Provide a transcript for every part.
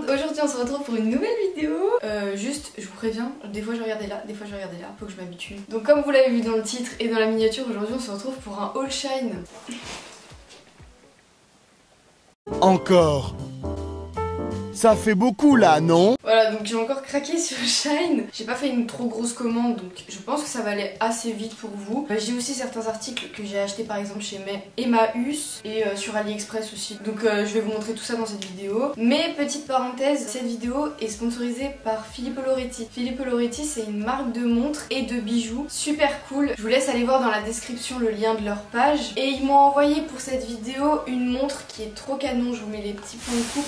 monde. Aujourd'hui on se retrouve pour une nouvelle vidéo. Juste, je vous préviens, des fois je regardais là, des fois je regardais là, faut que je m'habitue. Donc comme vous l'avez vu dans le titre et dans la miniature, aujourd'hui on se retrouve pour un haul shine. Encore. Ça fait beaucoup là, non? Voilà, donc j'ai encore craqué sur Shine. J'ai pas fait une trop grosse commande, donc je pense que ça va aller assez vite pour vous. J'ai aussi certains articles que j'ai achetés par exemple chez Emmaüs et sur AliExpress aussi. Donc je vais vous montrer tout ça dans cette vidéo. Mais petite parenthèse, cette vidéo est sponsorisée par Filippo Loretti. Filippo Loretti, c'est une marque de montres et de bijoux super cool. Je vous laisse aller voir dans la description le lien de leur page. Et ils m'ont envoyé pour cette vidéo une montre qui est trop canon. Je vous mets les petits points de coupe.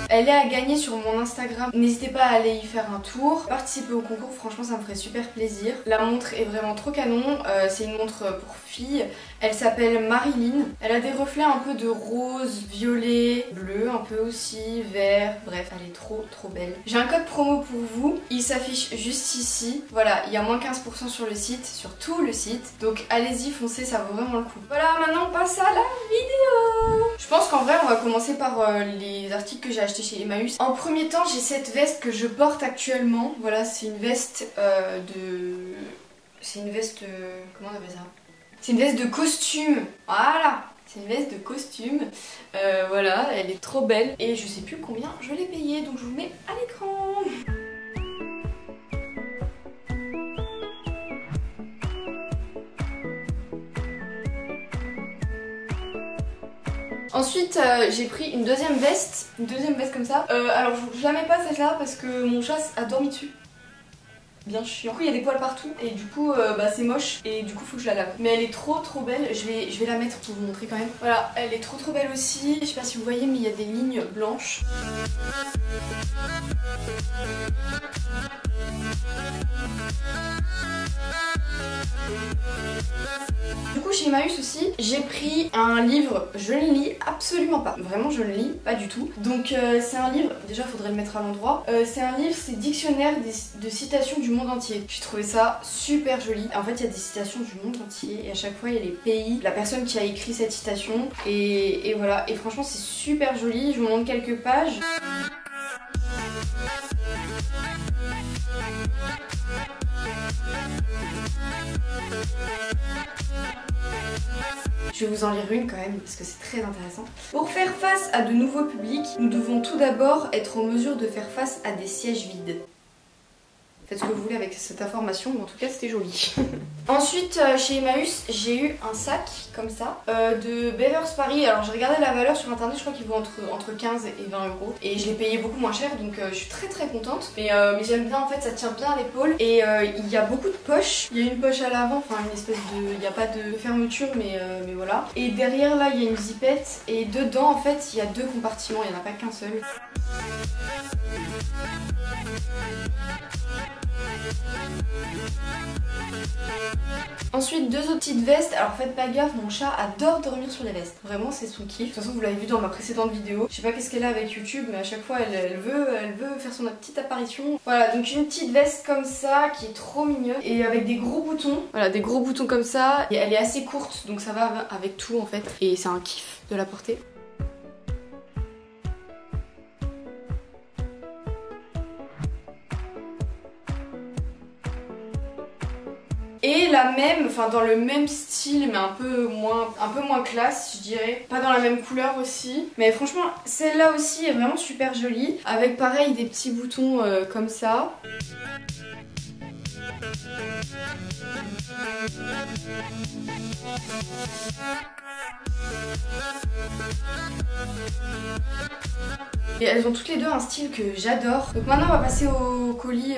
Elle est à gagner sur mon Instagram, n'hésitez pas à aller y faire un tour. Participer au concours, franchement ça me ferait super plaisir. La montre est vraiment trop canon, c'est une montre pour filles. Elle s'appelle Marilyn. Elle a des reflets un peu de rose, violet, bleu un peu aussi, vert, bref elle est trop belle. J'ai un code promo pour vous, il s'affiche juste ici. Voilà, il y a moins 15% sur le site, sur tout le site. Donc allez-y, foncez, ça vaut vraiment le coup. Voilà, maintenant on passe à la vidéo. Je pense qu'en vrai on va commencer par les articles que j'ai achetés chez Emmaüs. En premier temps j'ai cette veste que je porte actuellement. Voilà, c'est une veste c'est une veste... comment on appelle ça? C'est une veste de costume. Voilà, c'est une veste de costume. Voilà, elle est trop belle. Et je sais plus combien je l'ai payée, donc je vous le mets à l'écran. Ensuite j'ai pris une deuxième veste comme ça. Alors je la mets pas celle-là parce que mon chat a dormi dessus. Bien chiant. Du coup il y a des poils partout et du coup c'est moche et du coup faut que je la lave. Mais elle est trop belle, je vais la mettre pour vous montrer quand même. Voilà, elle est trop belle aussi. Je sais pas si vous voyez mais il y a des lignes blanches. Du coup chez Emmaüs aussi j'ai pris un livre, je ne lis absolument pas, vraiment je ne lis pas du tout. Donc c'est un livre, déjà faudrait le mettre à l'endroit, c'est un livre, c'est dictionnaire de citations du monde entier. J'ai trouvé ça super joli. En fait il y a des citations du monde entier et à chaque fois il y a les pays, la personne qui a écrit cette citation et voilà. Et franchement c'est super joli, je vous montre quelques pages. Je vais vous en lire une quand même parce que c'est très intéressant. Pour faire face à de nouveaux publics, nous devons tout d'abord être en mesure de faire face à des sièges vides. Faites ce que vous voulez avec cette information, mais en tout cas c'était joli. Ensuite chez Emmaüs j'ai eu un sac comme ça de Bevers Paris. Alors j'ai regardé la valeur sur internet, je crois qu'il vaut entre 15 et 20 euros. Et je l'ai payé beaucoup moins cher donc je suis très contente. Mais j'aime bien, en fait ça tient bien à l'épaule. Et il y a beaucoup de poches. Il y a une poche à l'avant, enfin une espèce de... Il n'y a pas de fermeture mais voilà. Et derrière là il y a une zippette. Et dedans en fait il y a deux compartiments, il n'y en a pas qu'un seul. Ensuite deux autres petites vestes. Alors faites pas gaffe, mon chat adore dormir sur les vestes. Vraiment c'est son kiff. De toute façon vous l'avez vu dans ma précédente vidéo. Je sais pas qu'est-ce qu'elle a avec YouTube mais à chaque fois elle veut faire son petite apparition. Voilà, donc une petite veste comme ça qui est trop mignonne et avec des gros boutons. Voilà, des gros boutons comme ça. Et elle est assez courte donc ça va avec tout en fait. Et c'est un kiff de la porter. Et la même, enfin dans le même style mais un peu moins classe je dirais. Pas dans la même couleur aussi. Mais franchement celle-là aussi est vraiment super jolie. Avec pareil des petits boutons comme ça. Et elles ont toutes les deux un style que j'adore. Donc maintenant on va passer au colis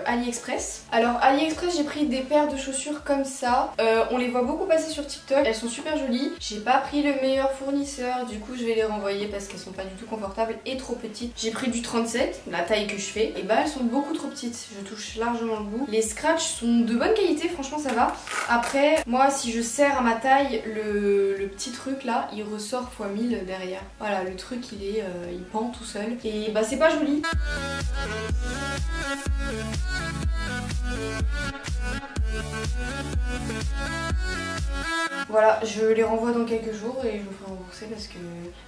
AliExpress. Alors AliExpress j'ai pris des paires de chaussures comme ça. On les voit beaucoup passer sur TikTok. Elles sont super jolies. J'ai pas pris le meilleur fournisseur. Du coup je vais les renvoyer parce qu'elles sont pas du tout confortables et trop petites. J'ai pris du 37, la taille que je fais. Et bah elles sont beaucoup trop petites. Je touche largement le bout. Les scratchs sont de bonne qualité, franchement ça va. Après moi si je serre à ma taille le petit truc là il ressort x1000 derrière. Voilà, le truc il pend tout seul et bah c'est pas joli. Voilà, je les renvoie dans quelques jours et je vous ferai rembourser parce que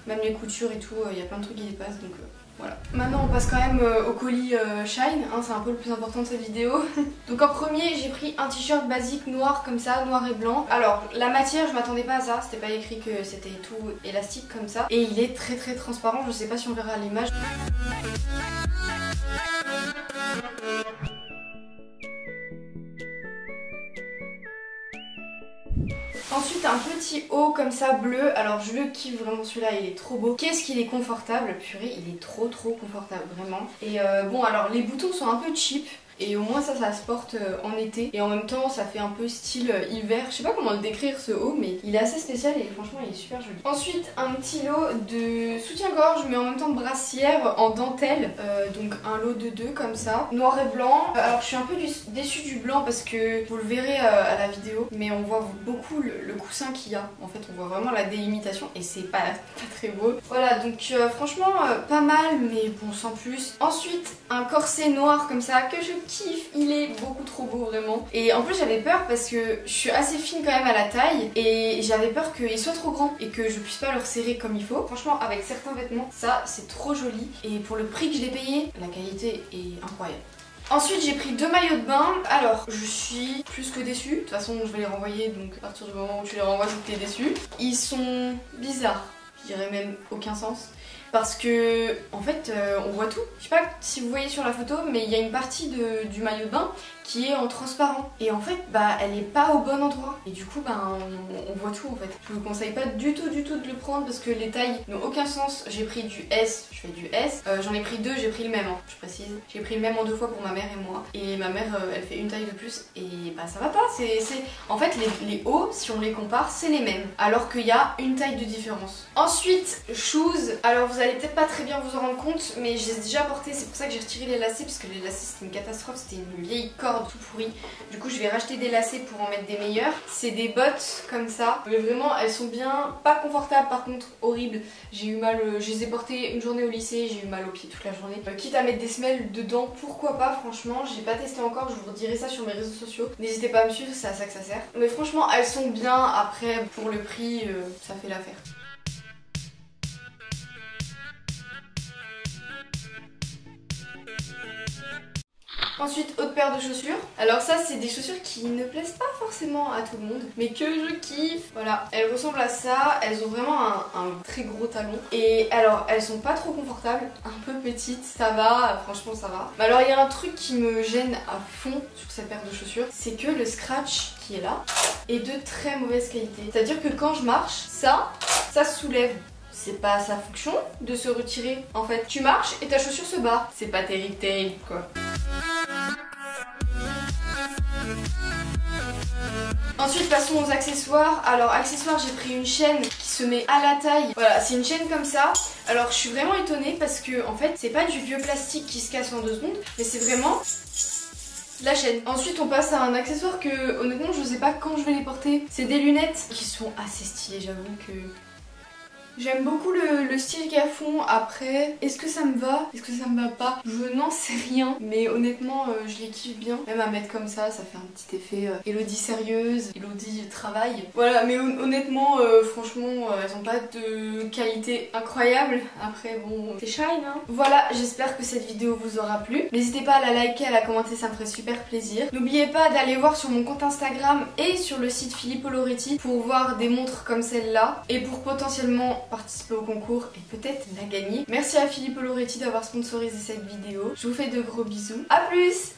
même les coutures et tout, il y a plein de trucs qui dépassent donc voilà. Maintenant on passe quand même au colis Shine, hein, c'est un peu le plus important de cette vidéo. Donc en premier j'ai pris un t-shirt basique noir comme ça, noir et blanc. Alors la matière je m'attendais pas à ça, c'était pas écrit que c'était tout élastique comme ça. Et il est très transparent, je sais pas si on verra à l'image. Ensuite un petit haut comme ça bleu, alors je le kiffe vraiment celui-là, il est trop beau. Qu'est-ce qu'il est confortable, purée, il est trop confortable vraiment. Et bon alors les boutons sont un peu cheap. Et au moins ça se porte en été et en même temps ça fait un peu style hiver. Je sais pas comment le décrire ce haut mais il est assez spécial et franchement il est super joli. Ensuite un petit lot de soutien-gorge mais en même temps de brassière en dentelle. Donc un lot de 2 comme ça, noir et blanc. Alors je suis un peu déçue du blanc parce que vous le verrez à la vidéo mais on voit beaucoup le coussin qu'il y a. En fait on voit vraiment la délimitation et c'est pas très beau. Voilà donc franchement pas mal mais bon sans plus. Ensuite un corset noir comme ça que je kiffe, il est beaucoup trop beau vraiment. Et en plus j'avais peur parce que je suis assez fine quand même à la taille et j'avais peur qu'il soit trop grand et que je puisse pas le resserrer comme il faut. Franchement avec certains vêtements ça c'est trop joli et pour le prix que je l'ai payé la qualité est incroyable. Ensuite j'ai pris 2 maillots de bain. Alors je suis plus que déçue. De toute façon je vais les renvoyer donc à partir du moment où tu les renvoies c'est que t'es déçue. Ils sont bizarres, je dirais même aucun sens. Parce que en fait on voit tout. Je sais pas si vous voyez sur la photo mais il y a une partie du maillot de bain qui est en transparent et en fait bah elle est pas au bon endroit et du coup bah on voit tout en fait. Je vous conseille pas du tout de le prendre parce que les tailles n'ont aucun sens. J'ai pris du S, je fais du S, j'en ai pris 2, j'ai pris le même hein, je précise. J'ai pris le même en 2 fois pour ma mère et moi et ma mère elle fait une taille de plus et bah ça va pas. En fait les hauts si on les compare c'est les mêmes alors qu'il y a une taille de différence. Ensuite shoes, alors vous allez peut-être pas très bien vous en rendre compte mais j'ai déjà porté, c'est pour ça que j'ai retiré les lacets parce que les lacets c'était une catastrophe, c'était une vieille corde tout pourri. Du coup je vais racheter des lacets pour en mettre des meilleurs. C'est des bottes comme ça mais vraiment elles sont bien, pas confortables par contre, horrible. J'ai eu mal, je les ai portées une journée au lycée, j'ai eu mal aux pieds toute la journée. Quitte à mettre des semelles dedans, pourquoi pas franchement, j'ai pas testé encore, je vous redirai ça sur mes réseaux sociaux. N'hésitez pas à me suivre, c'est à ça que ça sert. Mais franchement elles sont bien, après pour le prix ça fait l'affaire. Ensuite, autre paire de chaussures. Alors ça, c'est des chaussures qui ne plaisent pas forcément à tout le monde, mais que je kiffe. Voilà, elles ressemblent à ça. Elles ont vraiment un très gros talon. Et alors, elles sont pas trop confortables, un peu petites, ça va, franchement ça va. Mais alors, il y a un truc qui me gêne à fond sur cette paire de chaussures, c'est que le scratch qui est là est de très mauvaise qualité. C'est-à-dire que quand je marche, ça se soulève. C'est pas sa fonction de se retirer. En fait, tu marches et ta chaussure se barre. C'est pas terrible quoi. Ensuite passons aux accessoires. Alors accessoires j'ai pris une chaîne qui se met à la taille. Voilà c'est une chaîne comme ça. Alors je suis vraiment étonnée parce que en fait c'est pas du vieux plastique qui se casse en 2 secondes mais c'est vraiment la chaîne. Ensuite on passe à un accessoire que honnêtement je sais pas quand je vais les porter. C'est des lunettes qui sont assez stylées, j'avoue que j'aime beaucoup le style qu'il y a à fond. Après, est-ce que ça me va? Est-ce que ça me va pas? Je n'en sais rien. Mais honnêtement, je les kiffe bien. Même à mettre comme ça fait un petit effet Elodie sérieuse, Elodie travail. Voilà, mais honnêtement, franchement, elles ont pas de qualité incroyable. Après, bon, c'est Shine, hein. Voilà, j'espère que cette vidéo vous aura plu. N'hésitez pas à la liker, à la commenter, ça me ferait super plaisir. N'oubliez pas d'aller voir sur mon compte Instagram et sur le site Filippo Loretti pour voir des montres comme celle-là et pour potentiellement participer au concours et peut-être la gagner. Merci à Filippo Loretti d'avoir sponsorisé cette vidéo. Je vous fais de gros bisous. A plus!